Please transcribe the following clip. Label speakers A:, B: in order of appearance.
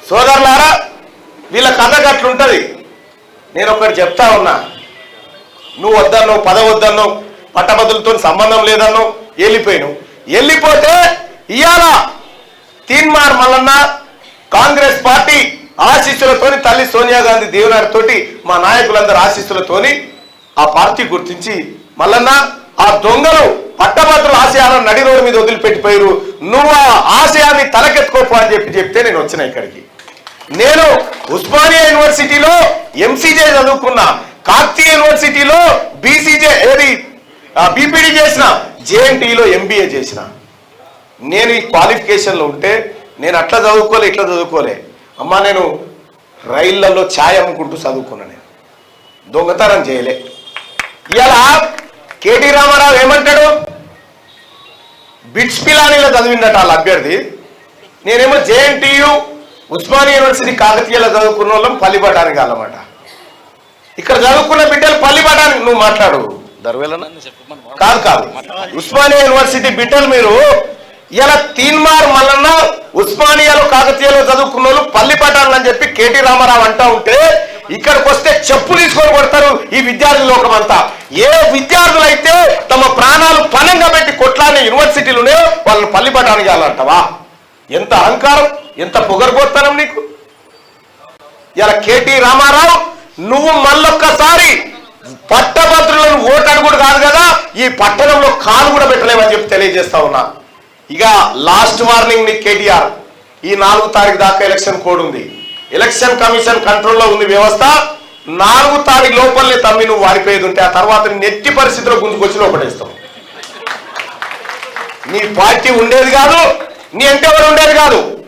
A: సోదరులారా, వీళ్ళ కథ గట్లుంటది. నేను ఒకటి చెప్తా ఉన్నా, నువ్వు వద్దన్నావు, పదవి వద్దన్నావు, పట్టభద్రులతో సంబంధం లేదన్నావు, వెళ్ళిపోతే ఇవాళ తీన్మార్ మల్లన్న కాంగ్రెస్ పార్టీ ఆశీస్సులతోని, తల్లి సోనియా గాంధీ దేవునాడితోటి, మా నాయకులందరూ ఆశీస్సులతోని ఆ పార్టీ గుర్తించి మల్లన్న ఆ దొంగలు పట్టభద్రుల ఆశయాలను నడి రోడ్డు మీద వదిలిపెట్టిపోయారు, నువ్వు ఆ ఆశయాన్ని తలకెత్తుకోపో అని చెప్తే నేను వచ్చిన ఇక్కడికి. నేను ఉస్మానియా యూనివర్సిటీలో ఎంసీజే చదువుకున్నా, కాకతీయ యూనివర్సిటీలో బీపీడీ చేసిన, జేఎన్టీలో ఎంబీఏ చేసిన. నేను ఈ క్వాలిఫికేషన్లో ఉంటే నేను అట్లా చదువుకోలే, ఇట్లా చదువుకోలే అమ్మా. నేను రైళ్లలో ఛాయ్ అమ్ముకుంటూ చదువుకున్నా, నేను దొంగతనం చేయలే. ఇలా కేటీ రామారావు ఏమంటాడు, బిట్స్ పిలానీలో చదివిందట వాళ్ళ అభ్యర్థి, నేనేమో జేఎన్టీయు ఉస్మానియా యూనివర్సిటీ కాకతీయలో చదువుకున్న వాళ్ళం పల్లిపటానికి వెళ్ళమాట. ఇక్కడ చదువుకున్న బిడ్డలు పల్లిపటానికి నువ్వు మాట్లాడు దర్వేలనా కాదు ఉస్మానియా యూనివర్సిటీ బిడ్డలు మీరు ఇలా తీన్మార్ మల్లన్న ఉస్మానియాలో కాకతీయలో చదువుకున్న వాళ్ళు పల్లిపటాలు అని చెప్పి కేటీ రామారావు అంటా ఉంటే, ఇక్కడికి వస్తే చెప్పు తీసుకొని కొడతారు ఈ విద్యార్థి లోకం అంతా. ఏ విద్యార్థులు అయితే తమ ప్రాణాలు పణంగా పెట్టి కొట్లాడిన యూనివర్సిటీలోనే వాళ్ళని పల్లిపటానికి వెళ్ళాలంటావా? ఎంత అహంకారం, ఎంత పొగరబోత్తనం నీకు. ఇలా కేటీ రామారావు, నువ్వు మళ్ళొక్కసారి పట్టభద్రులను ఓటు అడుగుడు కాదు కదా, ఈ పట్టణంలో కాలు కూడా పెట్టలేమని చెప్పి తెలియజేస్తా ఉన్నా. ఇక లాస్ట్ వార్నింగ్ నీకు కేటీఆర్, ఈ 4 తారీఖు దాకా ఎలక్షన్ కోడ్ ఉంది, ఎలక్షన్ కమిషన్ కంట్రోల్లో ఉంది వ్యవస్థ. 4 తారీఖు లోపలనే తమ్మి నువ్వు వాడిపోయేది ఉంటే ఆ తర్వాత నెట్టి పరిస్థితిలో గుంజుకొచ్చి లోపడేస్తాం. నీ పార్టీ ఉండేది కాదు, నీ అంటే ఎవరు ఉండేది కాదు.